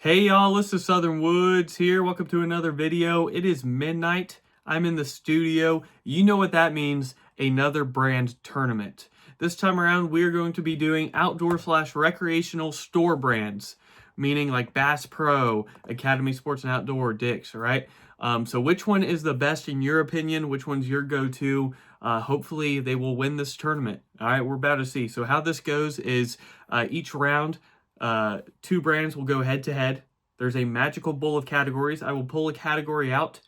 Hey y'all, this is Southern Woods here. Welcome to another video. It is midnight. I'm in the studio. You know what that means, another brand tournament. This time around, we're going to be doing outdoor/recreational store brands, meaning like Bass Pro, Academy Sports and Outdoor, Dick's, all right? So which one is the best in your opinion? Which one's your go-to? Hopefully they will win this tournament. All right, we're about to see. So how this goes is each round, two brands will go head to head. There's a magical bowl of categories. I will pull a category out.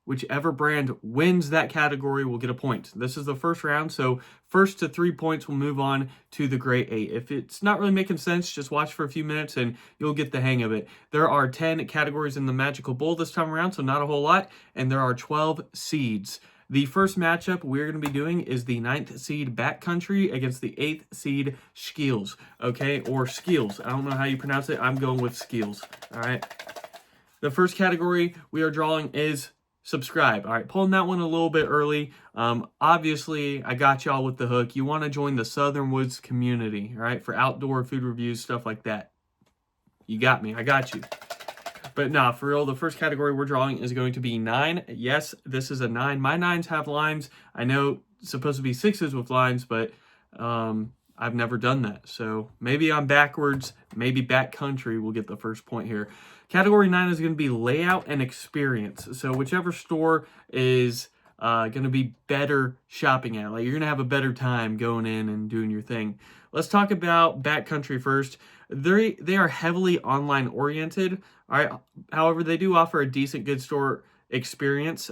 Whichever brand wins that category will get a point. This is the first round, so first to 3 points will move on to the Great 8. If it's not really making sense, just watch for a few minutes and you'll get the hang of it. There are 10 categories in the Magical Bowl this time around, so not a whole lot, and there are 12 seeds. The first matchup we're going to be doing is the 9th seed Backcountry against the 8th seed Skills, okay? Or Skills. I don't know how you pronounce it. I'm going with Skills, all right? The first category we are drawing is subscribe. All right, pulling that one a little bit early. Obviously, I got y'all with the hook. You want to join the Southern Woods community, all right, for outdoor food reviews, stuff like that. You got me. I got you. But nah, for real, the first category we're drawing is going to be 9. Yes, this is a 9. My 9s have lines. I know it's supposed to be 6s with lines, but I've never done that. So maybe I'm backwards. Maybe Backcountry will get the first point here. Category 9 is going to be layout and experience. So whichever store is going to be better shopping at. Like you're going to have a better time going in and doing your thing. Let's talk about Backcountry first. They are heavily online oriented. All right. However, they do offer a decent good store experience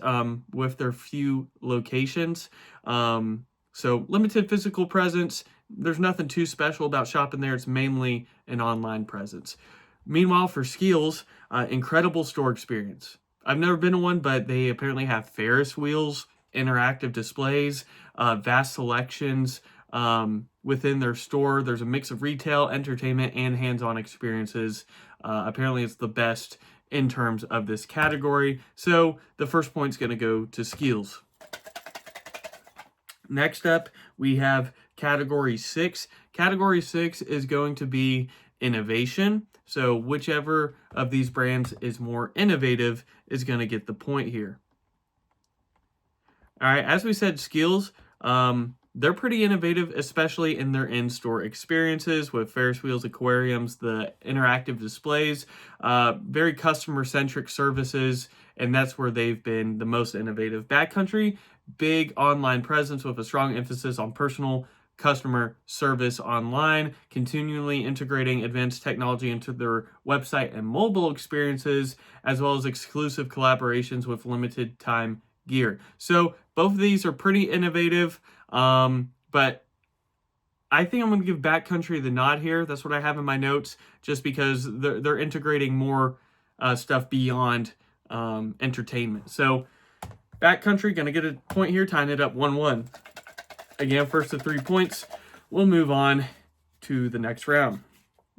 with their few locations. So limited physical presence. There's nothing too special about shopping there. It's mainly an online presence. Meanwhile, for Skills, incredible store experience. I've never been to one, but they apparently have Ferris wheels, interactive displays, vast selections within their store. There's a mix of retail, entertainment, and hands-on experiences. Apparently, it's the best in terms of this category. So the first point's going to go to Skills. Next up, we have Category 6. Category 6 is going to be innovation. So whichever of these brands is more innovative is going to get the point here. All right, as we said, Skills, they're pretty innovative, especially in their in-store experiences with Ferris wheels, aquariums, the interactive displays, very customer-centric services, and that's where they've been the most innovative. Backcountry, big online presence with a strong emphasis on personal customer service online, continually integrating advanced technology into their website and mobile experiences, as well as exclusive collaborations with limited time gear. So both of these are pretty innovative, but I think I'm going to give Backcountry the nod here. That's what I have in my notes, just because they're integrating more stuff beyond entertainment. So Backcountry going to get a point here, tying it up 1-1. Again, first to 3 points. We'll move on to the next round.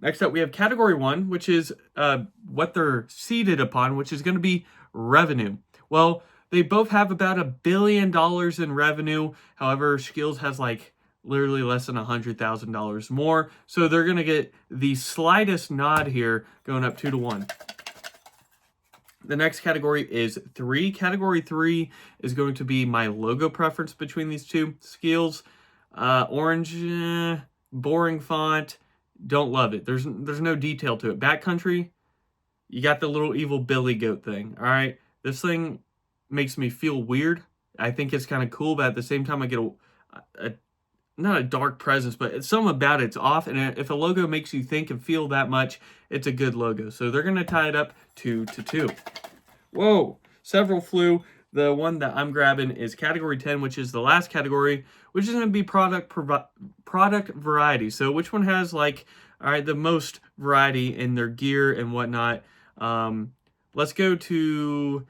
Next up, we have Category 1, which is what they're seated upon, which is going to be revenue. Well, they both have about $1 billion in revenue. However, Skills has like literally less than $100,000 more. So they're going to get the slightest nod here, going up 2-1. The next category is 3. Category 3 is going to be my logo preference between these two. Skills, orange, boring font, don't love it. There's no detail to it. Backcountry, you got the little evil Billy goat thing, all right? This thing makes me feel weird. I think it's kind of cool, but at the same time I get not a dark presence, but it's something about it's off. And if a logo makes you think and feel that much, it's a good logo. So they're going to tie it up 2-2. Whoa, several flew. The one that I'm grabbing is Category 10, which is the last category, which is going to be product variety. So which one has like, all right, the most variety in their gear and whatnot. Let's go to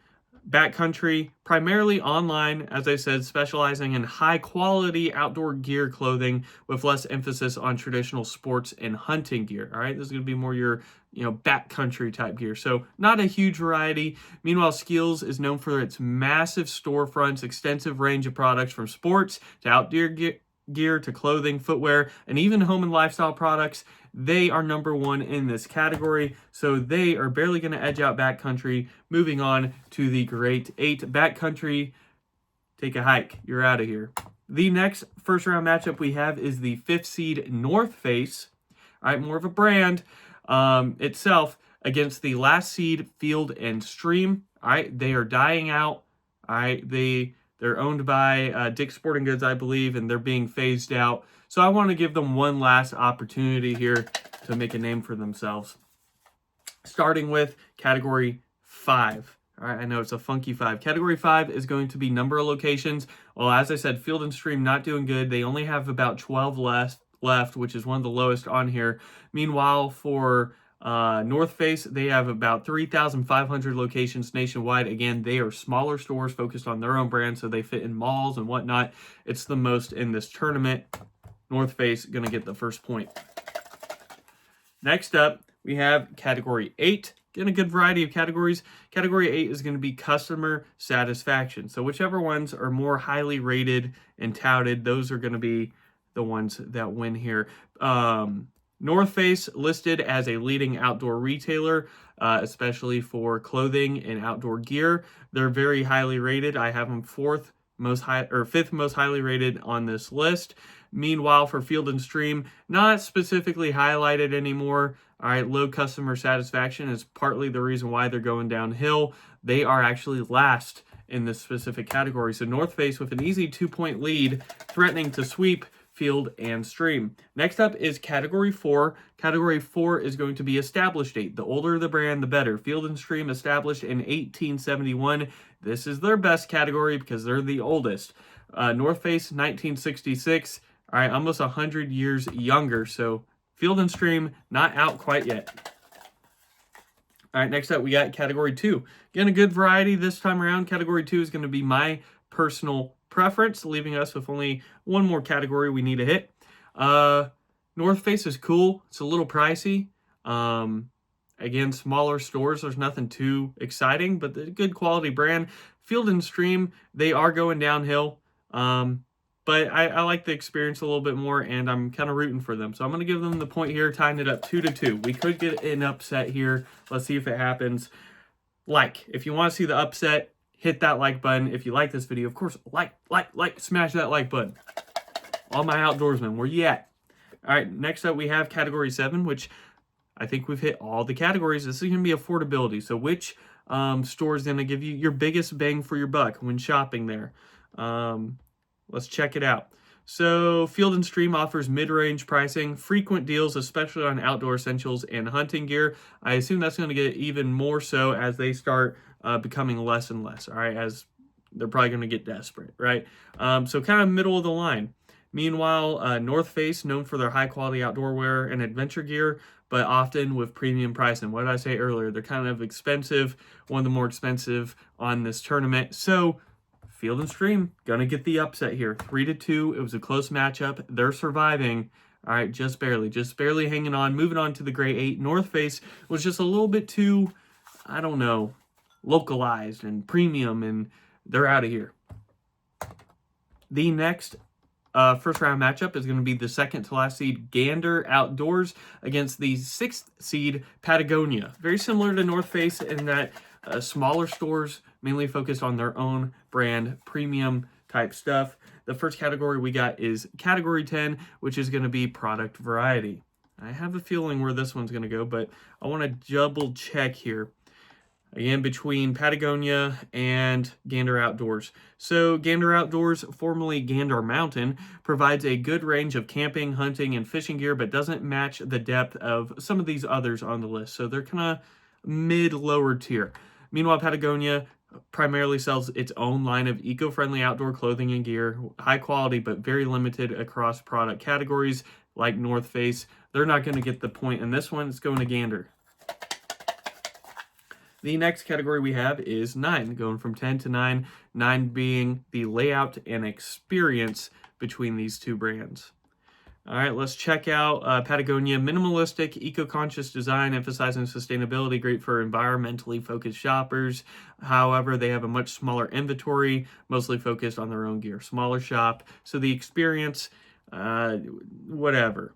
Backcountry, primarily online, as I said, specializing in high-quality outdoor gear clothing with less emphasis on traditional sports and hunting gear. All right, this is going to be more your, backcountry type gear. So not a huge variety. Meanwhile, Skills is known for its massive storefronts, extensive range of products from sports to gear to clothing, footwear, and even home and lifestyle products. They are number one in this category, so they are barely going to edge out Backcountry. Moving on to the Great 8. Backcountry, take a hike. You're out of here. The next first round matchup we have is the 5th seed North Face. All right, more of a brand itself against the last seed Field and Stream. All right, they are dying out. All right, they're owned by Dick's Sporting Goods, I believe, and they're being phased out. So I want to give them one last opportunity here to make a name for themselves. Starting with Category 5. All right, I know it's a funky 5. Category 5 is going to be number of locations. Well, as I said, Field and Stream not doing good. They only have about 12 left, which is one of the lowest on here. Meanwhile, for North Face, they have about 3,500 locations nationwide. Again, they are smaller stores focused on their own brand, so they fit in malls and whatnot. It's the most in this tournament. North Face going to get the first point. Next up, we have Category 8. Getting a good variety of categories. Category 8 is going to be customer satisfaction. So whichever ones are more highly rated and touted, those are going to be the ones that win here. North Face listed as a leading outdoor retailer, especially for clothing and outdoor gear. They're very highly rated. I have them 5th most highly rated on this list. Meanwhile, for Field and Stream, not specifically highlighted anymore. All right, low customer satisfaction is partly the reason why they're going downhill. They are actually last in this specific category. So North Face with an easy 2-point lead, threatening to sweep Field and Stream. Next up is Category 4. Category 4 is going to be established date. The older the brand, the better. Field and Stream established in 1871. This is their best category because they're the oldest. North Face, 1966. All right, almost 100 years younger. So Field and Stream not out quite yet. All right, next up we got Category 2. Again, a good variety this time around. Category 2 is going to be my personal preference, leaving us with only one more category we need to hit. North Face is cool. It's a little pricey. Again, smaller stores. There's nothing too exciting, but a good quality brand. Field and Stream, they are going downhill. But I like the experience a little bit more, and I'm kind of rooting for them. So I'm going to give them the point here, tying it up 2-2. We could get an upset here. Let's see if it happens. If you want to see the upset, hit that like button. If you like this video, of course, smash that like button. All my outdoorsmen, where you at? All right, next up we have Category 7, which I think we've hit all the categories. This is going to be affordability. So which store is going to give you your biggest bang for your buck when shopping there? Let's check it out. So Field and Stream offers mid-range pricing, frequent deals, especially on outdoor essentials and hunting gear. I assume that's going to get even more so as they start becoming less and less, all right, as they're probably going to get desperate, right? So kind of middle of the line. Meanwhile, North Face, known for their high-quality outdoor wear and adventure gear, but often with premium pricing. What did I say earlier? They're kind of expensive, one of the more expensive on this tournament. So Field and Stream gonna get the upset here, 3-2. It was a close matchup. They're surviving. All right, just barely hanging on. Moving on to the Great 8. North Face was just a little bit too, I don't know, localized and premium, and they're out of here. The next first round matchup is going to be the second to last seed Gander Outdoors against the 6th seed Patagonia. Very similar to North Face in that smaller stores mainly focused on their own brand, premium type stuff. The first category we got is Category 10, which is going to be product variety. I have a feeling where this one's going to go, but I want to double check here. Again, between Patagonia and Gander Outdoors. So Gander Outdoors, formerly Gander Mountain, provides a good range of camping, hunting, and fishing gear, but doesn't match the depth of some of these others on the list. So they're kind of mid-lower tier. Meanwhile, Patagonia primarily sells its own line of eco-friendly outdoor clothing and gear, high quality, but very limited across product categories like North Face. They're not going to get the point in this one. It's going to Gander. The next category we have is 9, going from 10 to 9, 9 being the layout and experience between these two brands. All right, let's check out Patagonia. Minimalistic, eco-conscious design, emphasizing sustainability, great for environmentally focused shoppers. However, they have a much smaller inventory, mostly focused on their own gear. Smaller shop, so the experience whatever.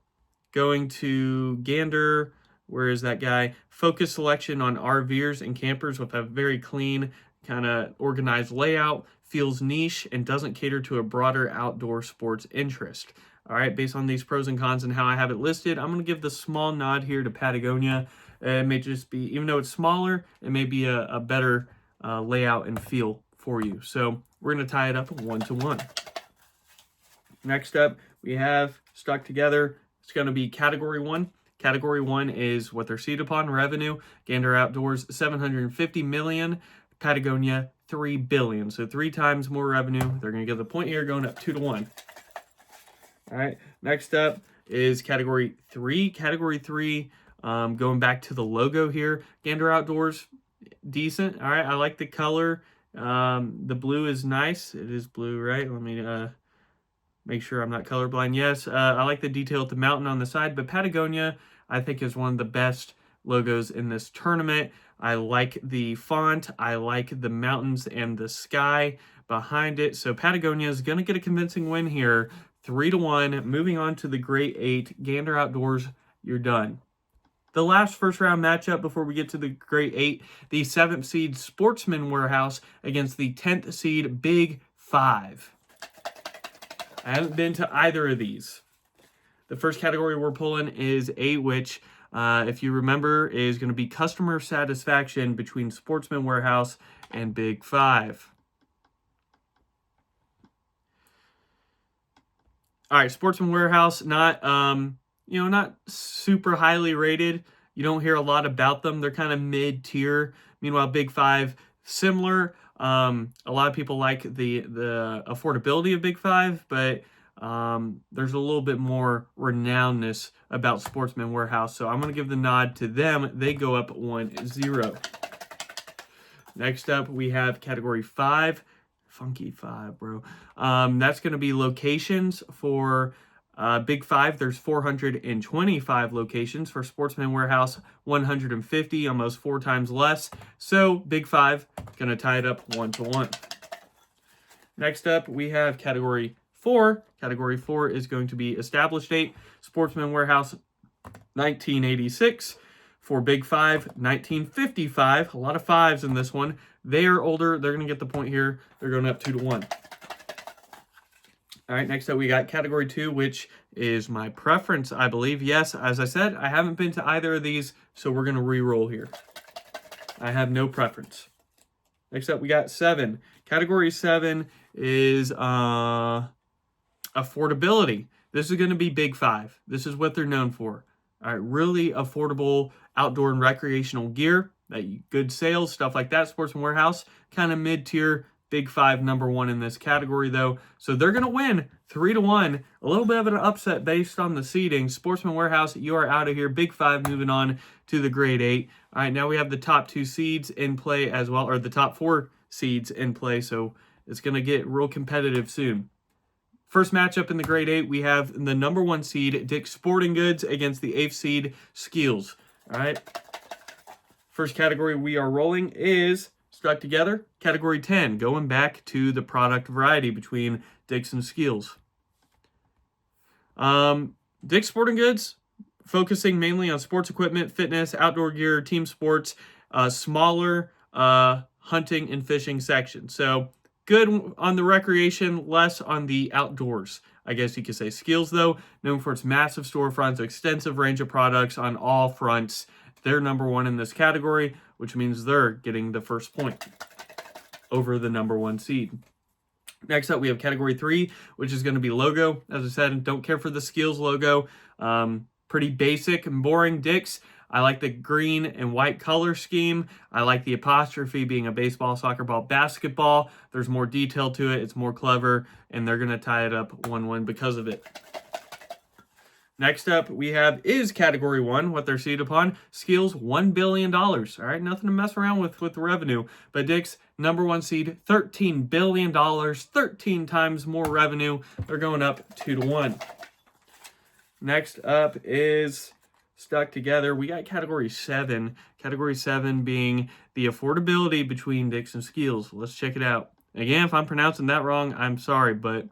Going to Gander, where is that guy? Focus selection on RVers and campers with a very clean, kind of organized layout, feels niche, and doesn't cater to a broader outdoor sports interest. All right, based on these pros and cons and how I have it listed, I'm going to give the small nod here to Patagonia. It may just be, even though it's smaller, it may be a better layout and feel for you. So we're going to tie it up 1-1. Next up, we have stuck together. It's going to be Category 1. Category 1 is what they're seated upon, revenue. Gander Outdoors, $750 million. Patagonia, $3 billion. So 3 times more revenue. They're going to get the point here, going up 2-1. All right, next up is Category 3. Category 3, going back to the logo here. Gander Outdoors, decent. All right, I like the color. The blue is nice. It is blue, right? Let me make sure I'm not colorblind. Yes, I like the detail at the mountain on the side, but Patagonia, I think, is one of the best logos in this tournament. I like the font. I like the mountains and the sky behind it. So Patagonia is going to get a convincing win here, 3-1. Moving on to the Great 8. Gander Outdoors, you're done. The last first round matchup before we get to the Great 8, the 7th seed Sportsman Warehouse against the 10th seed Big 5. I haven't been to either of these. The first category we're pulling is 8, which, if you remember, is going to be customer satisfaction between Sportsman Warehouse and Big 5. All right, Sportsman Warehouse, not super highly rated. You don't hear a lot about them. They're kind of mid-tier. Meanwhile, Big 5, similar. A lot of people like the affordability of Big 5, but there's a little bit more renownedness about Sportsman Warehouse. So I'm going to give the nod to them. They go up 1-0. Next up, we have Category 5. Funky 5, bro. That's going to be locations for Big 5. There's 425 locations. For Sportsman Warehouse, 150, almost 4 times less. So Big 5 going to tie it up 1-1. Next up, we have Category 4. Category 4 is going to be established date. Sportsman Warehouse, 1986. For Big 5, 1955. A lot of 5s in this one. They are older. They're going to get the point here. They're going up 2-1. All right, next up we got Category 2, which is my preference, I believe. Yes, as I said, I haven't been to either of these, so we're going to re-roll here. I have no preference. Next up we got 7. Category 7 is affordability. This is going to be Big 5. This is what they're known for. All right, really affordable outdoor and recreational gear, good sales, stuff like that. Sportsman Warehouse, kind of mid-tier. Big 5, number 1 in this category, though. So they're going to win 3-1. A little bit of an upset based on the seeding. Sportsman Warehouse, you are out of here. Big 5 moving on to the Grade 8. All right, now we have the top 2 seeds in play as well, or the top 4 seeds in play. So it's going to get real competitive soon. First matchup in the Grade 8, we have the number 1 seed, Dick's Sporting Goods, against the 8th seed, Skills. All right. First category we are rolling is stuck together. Category 10, going back to the product variety between Dick's and Skills. Dick's Sporting Goods, focusing mainly on sports equipment, fitness, outdoor gear, team sports, smaller hunting and fishing section. So good on the recreation, less on the outdoors, I guess you could say. Skills, though, known for its massive storefronts, extensive range of products on all fronts. They're number 1 in this category, which means they're getting the first point over the number 1 seed. Next up, we have Category 3, which is going to be logo. As I said, don't care for the Skills logo. Pretty basic and boring. Dick's, I like the green and white color scheme. I like the apostrophe being a baseball, soccer ball, basketball. There's more detail to it. It's more clever, and they're going to tie it up 1-1 because of it. Next up, we have is Category 1, what they're seated upon. Skills, $1 billion. All right, nothing to mess around with the revenue. But Dick's, number 1 seed, $13 billion, 13 times more revenue. They're going up 2-1. Next up is stuck together. We got Category 7. Category 7 being the affordability between Dick's and Skills. Let's check it out. Again, if I'm pronouncing that wrong, I'm sorry, but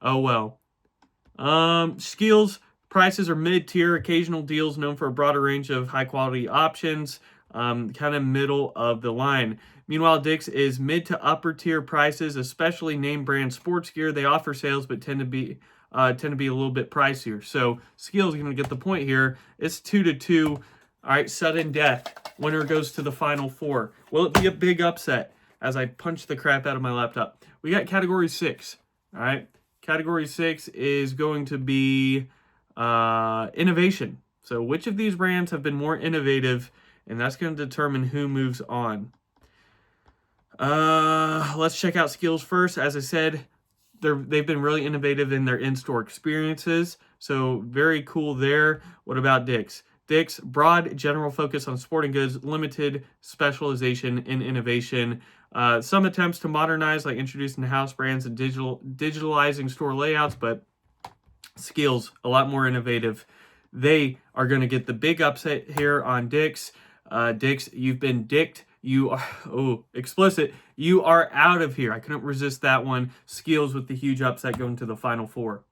oh well. Skills prices are mid-tier, occasional deals known for a broader range of high-quality options, kind of middle of the line. Meanwhile, Dick's is mid to upper tier prices, especially name brand sports gear. They offer sales, but tend to be a little bit pricier. So Skills are going to get the point here. It's 2-2. All right, sudden death. Winner goes to the final four. Will it be a big upset? As I punch the crap out of my laptop. We got category 6. All right, category 6 is going to be innovation. So which of these brands have been more innovative? And that's going to determine who moves on. Let's check out Skills first. As I said, they've been really innovative in their in-store experiences. So very cool there. What about Dick's? Dick's, broad general focus on sporting goods, limited specialization in innovation. Some attempts to modernize, like introducing house brands and digitalizing store layouts, but Skills, a lot more innovative. They are going to get the big upset here on Dick's. Dick's, you've been dicked. You are, explicit. You are out of here. I couldn't resist that one. Skills with the huge upset going to the final four.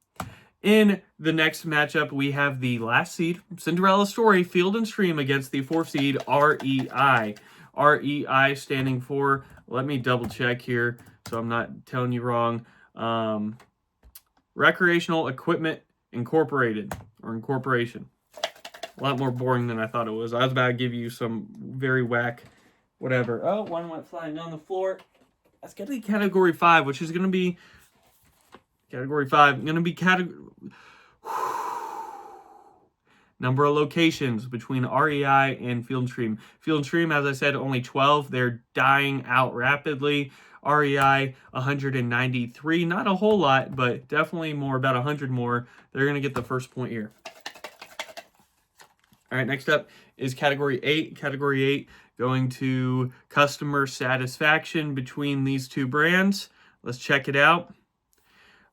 In the next matchup, we have the last seed, Cinderella Story, Field and Stream against the 4th seed, REI. REI standing for, let me double check here so I'm not telling you wrong, Recreational Equipment Incorporated, or Incorporation. A lot more boring than I thought it was. I was about to give you some very whack whatever. Oh, one went flying on the floor. That's going to be category 5, which is going to be category 5. Going to be number of locations between REI and Field and Stream. Field and Stream, as I said, only 12. They're dying out rapidly. REI, 193. Not a whole lot, but definitely more, about 100 more. They're going to get the first point here. All right, next up is category 8. Category 8 going to customer satisfaction between these two brands. Let's check it out.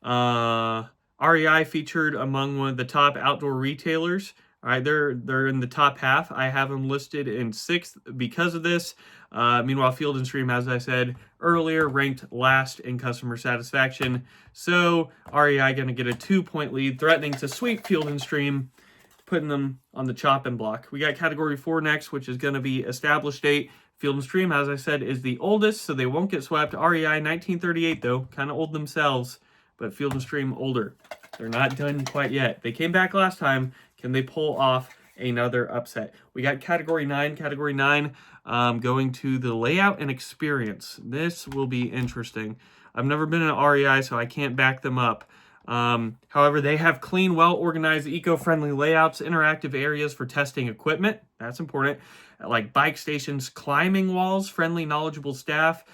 REI featured among one of the top outdoor retailers. All right, they're in the top half. I have them listed in 6th because of this. Meanwhile, Field and Stream, as I said earlier, ranked last in customer satisfaction. So REI going to get a 2-point lead, threatening to sweep Field and Stream, putting them on the chopping block. We got category 4 next, which is going to be established date. Field and Stream, as I said, is the oldest, so they won't get swept. REI, 1938, though, kind of old themselves, but Field and Stream older. They're not done quite yet. They came back last time. Can they pull off another upset? We got category 9. Category 9 going to the layout and experience. This will be interesting. I've never been in REI, so I can't back them up. However, they have clean, well-organized, eco-friendly layouts, interactive areas for testing equipment. That's important. Like bike stations, climbing walls, friendly, knowledgeable staff.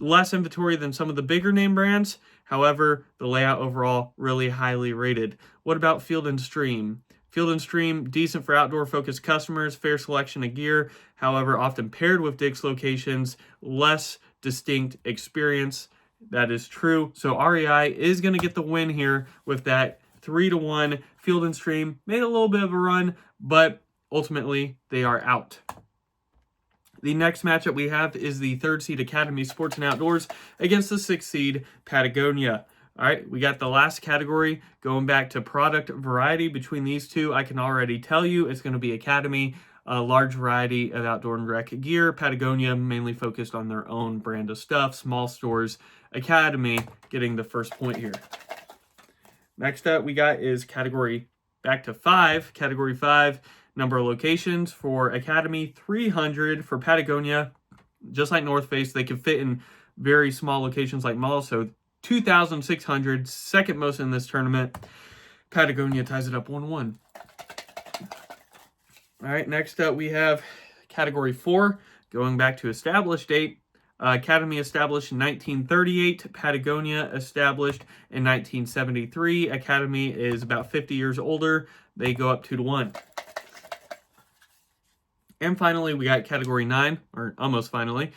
Less inventory than some of the bigger name brands. However, the layout overall really highly rated. What about Field and Stream? Field and Stream, decent for outdoor-focused customers, fair selection of gear. However, often paired with Dick's locations, less distinct experience. That is true. So REI is going to get the win here with that 3-1. Field and Stream made a little bit of a run, but ultimately they are out. The next matchup we have is the 3rd seed Academy Sports and Outdoors against the 6th seed Patagonia. All right, we got the last category going back to product variety between these two. I can already tell you it's going to be Academy, a large variety of outdoor and rec gear. Patagonia mainly focused on their own brand of stuff, small stores. Academy getting the first point here. Next up we got is category back to 5. Category 5, number of locations for Academy, 300 for Patagonia. Just like North Face, they can fit in very small locations like malls, so 2,600, second most in this tournament. Patagonia ties it up 1-1. All right, next up we have category 4, going back to established date. Academy established in 1938. Patagonia established in 1973. Academy is about 50 years older. They go up 2-1. And finally, we got category 9, or almost finally.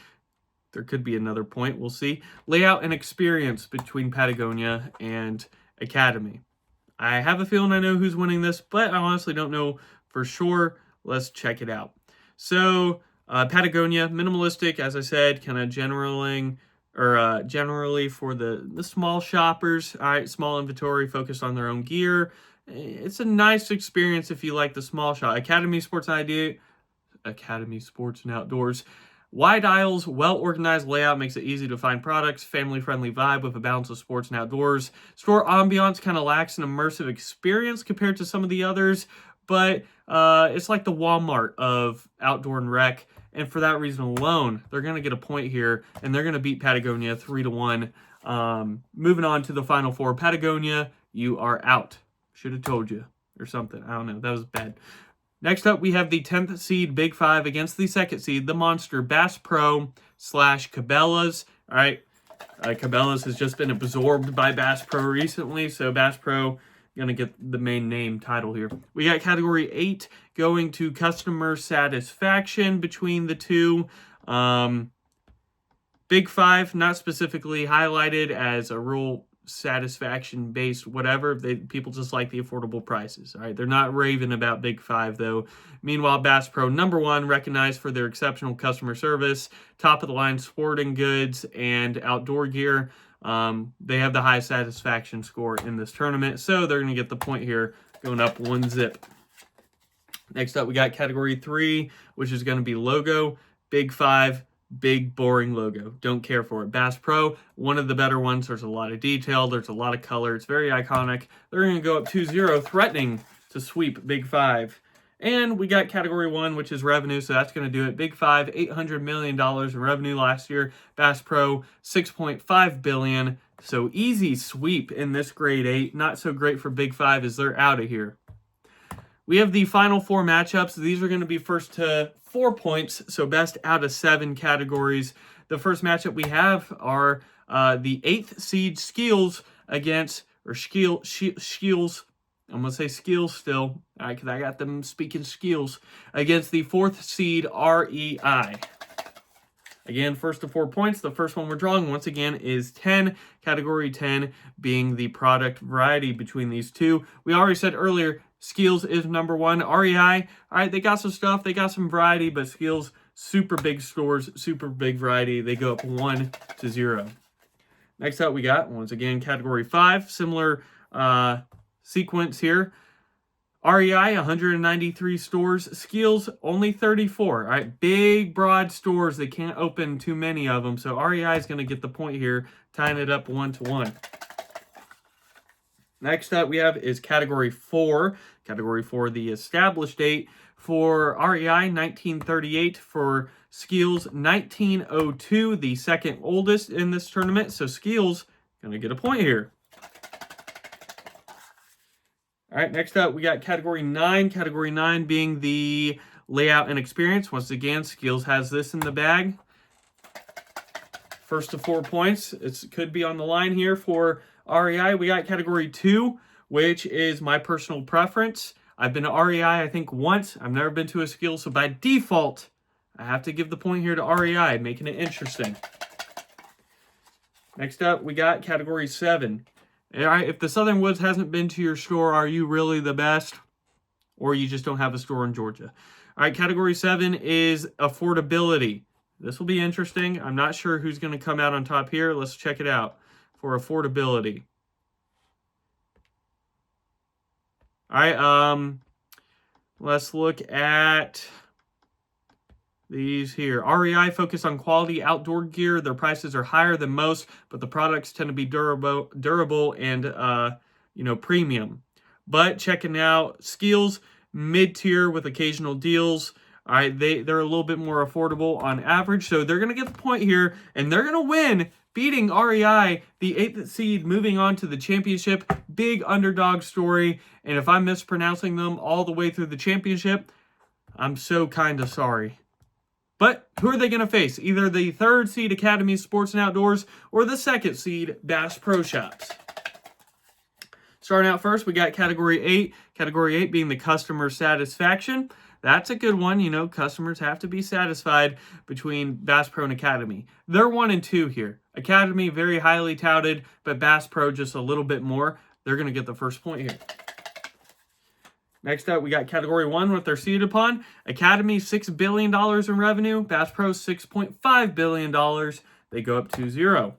There could be another point, we'll see. Layout and experience between Patagonia and Academy. I have a feeling I know who's winning this, but I honestly don't know for sure. Let's check it out. So, Patagonia, minimalistic, as I said, kind of or generally for the small shoppers. All right, small inventory, focused on their own gear. It's a nice experience if you like the small shop. Academy Sports and Outdoors. Wide aisles, well-organized layout makes it easy to find products, family-friendly vibe with a balance of sports and outdoors. Store ambiance kind of lacks an immersive experience compared to some of the others, but it's like the Walmart of outdoor and rec, and for that reason alone, they're going to get a point here, and they're going to beat Patagonia 3-1. Moving on to the Final Four. Patagonia, you are out. Should have told you, or something. I don't know. That was bad. Next up, we have the 10th seed Big Five against the 2nd seed, the monster Bass Pro / Cabela's. All right, Cabela's has just been absorbed by Bass Pro recently, so Bass Pro going to get the main name title here. We got Category 8 going to customer satisfaction between the two. Big Five, not specifically highlighted as a real satisfaction based whatever. People just like the affordable prices. All right, they're not raving about Big Five though. Meanwhile, Bass Pro #1, recognized for their exceptional customer service, top of the line sporting goods and outdoor gear. They have the highest satisfaction score in this tournament, so they're going to get the point here, going up 1 zip. Next up, we got Category 3, which is going to be logo. Big Five, big boring logo. Don't care for it. Bass Pro, one of the better ones. There's a lot of detail. There's a lot of color. It's very iconic. They're going to go up 2-0, threatening to sweep Big Five. And we got Category 1, which is revenue, so that's going to do it. Big Five, $800 million in revenue last year. Bass Pro, $6.5 billion. So easy sweep in this grade 8. Not so great for Big Five as they're out of here. We have the Final Four matchups. These are going to be first to 4 points, so best out of 7 categories. The first matchup we have are the 8th seed Skills against, or Skills. I'm going to say Skills still, because I got them speaking Skills, against the 4th seed REI. Again, first to 4 points. The first one we're drawing, once again, is 10. Category 10 being the product variety between these two. We already said earlier, Skills is #1. REI, all right, they got some stuff. They got some variety, but Skills, super big stores, super big variety. They go up 1-0. Next up, we got, once again, Category 5. Similar sequence here. REI, 193 stores. Skills, only 34. All right, big, broad stores. They can't open too many of them. So REI is going to get the point here, tying it up 1-1. Next up we have is Category 4. Category 4, the established date. For REI, 1938. For Skills, 1902, the second oldest in this tournament. So Skills going to get a point here. All right, next up, we got Category 9. Category 9 being the layout and experience. Once again, Skills has this in the bag. First to 4 points. It could be on the line here for REI. We got Category 2, which is my personal preference. I've been to REI, I think, once. I've never been to a Skills, so by default, I have to give the point here to REI, making it interesting. Next up, we got Category 7. All right, if the Southern Woods hasn't been to your store, are you really the best? Or you just don't have a store in Georgia? All right, Category 7 is affordability. This will be interesting. I'm not sure who's going to come out on top here. Let's check it out for affordability. All right, let's look at these here. REI focus on quality outdoor gear. Their prices are higher than most, but the products tend to be durable and premium. But checking out Skills, mid-tier with occasional deals. All right, they're a little bit more affordable on average, so they're going to get the point here, and they're going to win, beating REI, the 8th seed, moving on to the championship. Big underdog story, and if I'm mispronouncing them all the way through the championship, I'm so kind of sorry. But who are they going to face? Either the 3rd seed Academy Sports and Outdoors or the 2nd seed Bass Pro Shops. Starting out first, we got Category 8. Category 8 being the customer satisfaction. That's a good one. You know, customers have to be satisfied between Bass Pro and Academy. They're 1 and 2 here. Academy, very highly touted, but Bass Pro just a little bit more. They're going to get the first point here. Next up, we got Category 1, what they're seated upon. Academy, $6 billion in revenue. Bass Pro, $6.5 billion. they go up to 0.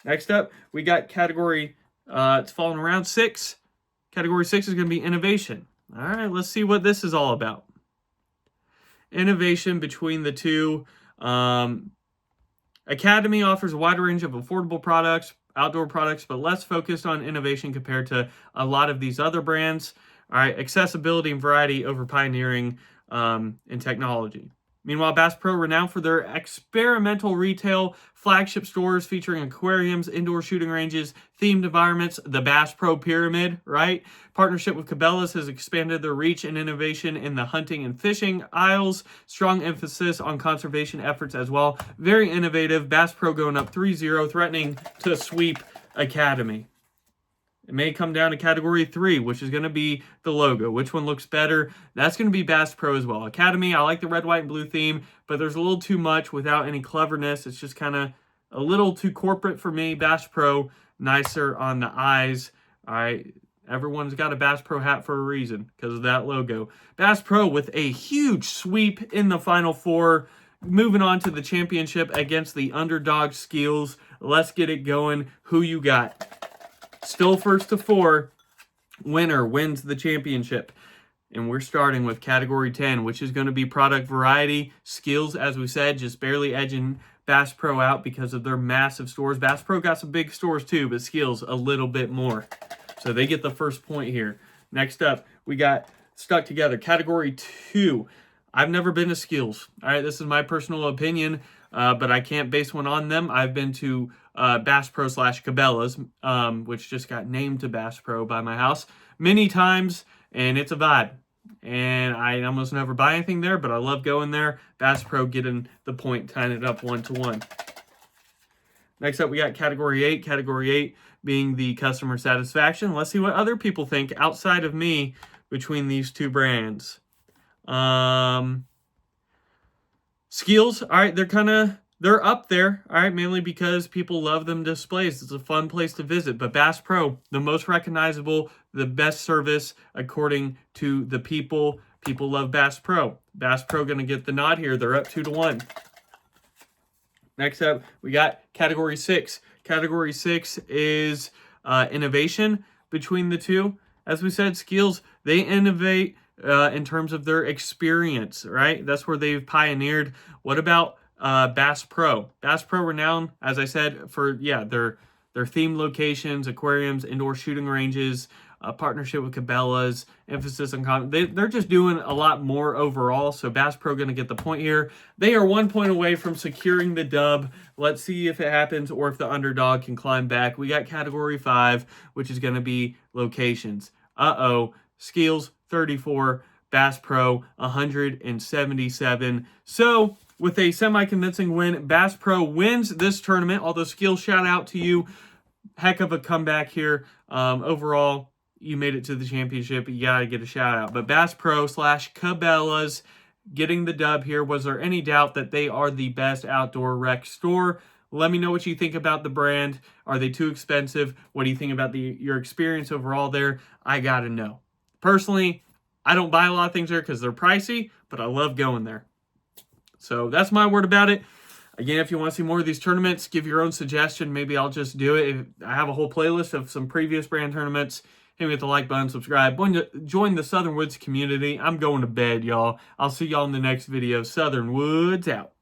Next up, we got category, it's falling around 6. Category 6 is going to be innovation. All right, let's see what this is all about. Innovation between the two. Academy offers a wide range of affordable products, outdoor products, but less focused on innovation compared to a lot of these other brands. All right, accessibility and variety over pioneering in technology. Meanwhile, Bass Pro, renowned for their experimental retail flagship stores featuring aquariums, indoor shooting ranges, themed environments, the Bass Pro Pyramid, right? Partnership with Cabela's has expanded their reach and innovation in the hunting and fishing aisles. Strong emphasis on conservation efforts as well. Very innovative. Bass Pro going up 3-0, threatening to sweep Academy. It may come down to category 3, which is going to be the logo. Which one looks better? That's going to be Bass Pro as well. Academy, I like the red, white, and blue theme, but there's a little too much without any cleverness. It's just kind of a little too corporate for me. Bass Pro, nicer on the eyes. All right, everyone's got a Bass Pro hat for a reason because of that logo. Bass Pro with a huge sweep in the Final Four. Moving on to the championship against the underdog Skills. Let's get it going. Who you got? Still first to 4, winner wins the championship. And we're starting with category 10, which is going to be product variety. Skills, as we said, just barely edging Bass Pro out because of their massive stores. Bass Pro got some big stores too, but Skills a little bit more. So they get the first point here. Next up, we got stuck together. Category 2. I've never been to Skills. All right, this is my personal opinion, but I can't base one on them. I've been to Bass Pro / Cabela's, which just got named to Bass Pro by my house many times, and it's a vibe. And I almost never buy anything there, but I love going there. Bass Pro getting the point, tying it up 1-1. Next up, we got category 8. Category 8 being the customer satisfaction. Let's see what other people think outside of me between these two brands. Skills, all right, they're up there, all right, mainly because people love them displays. It's a fun place to visit. But Bass Pro, the most recognizable, the best service according to the people. People love Bass Pro. Bass Pro going to get the nod here. They're up 2-1. Next up, we got category 6. Category 6 is innovation between the two. As we said, Skills, they innovate in terms of their experience, right? That's where they've pioneered. What about Bass Pro? Bass Pro renowned, as I said, for their themed locations, aquariums, indoor shooting ranges, partnership with Cabela's, emphasis on they're just doing a lot more overall. So Bass Pro going to get the point here. They are 1 point away from securing the dub. Let's see if it happens or if the underdog can climb back. We got category 5, which is going to be locations. Skills 34, Bass Pro 177. So with a semi-convincing win, Bass Pro wins this tournament, although Skills, shout out to you. Heck of a comeback here. Overall, you made it to the championship. You got to get a shout out. But Bass Pro / Cabela's getting the dub here. Was there any doubt that they are the best outdoor rec store? Let me know what you think about the brand. Are they too expensive? What do you think about your experience overall there? I got to know. Personally, I don't buy a lot of things there because they're pricey, but I love going there. So that's my word about it. Again, if you want to see more of these tournaments, give your own suggestion. Maybe I'll just do it. I have a whole playlist of some previous brand tournaments. Hit me with the like button, subscribe, join the Southern Woods community. I'm going to bed, y'all. I'll see y'all in the next video. Southern Woods out.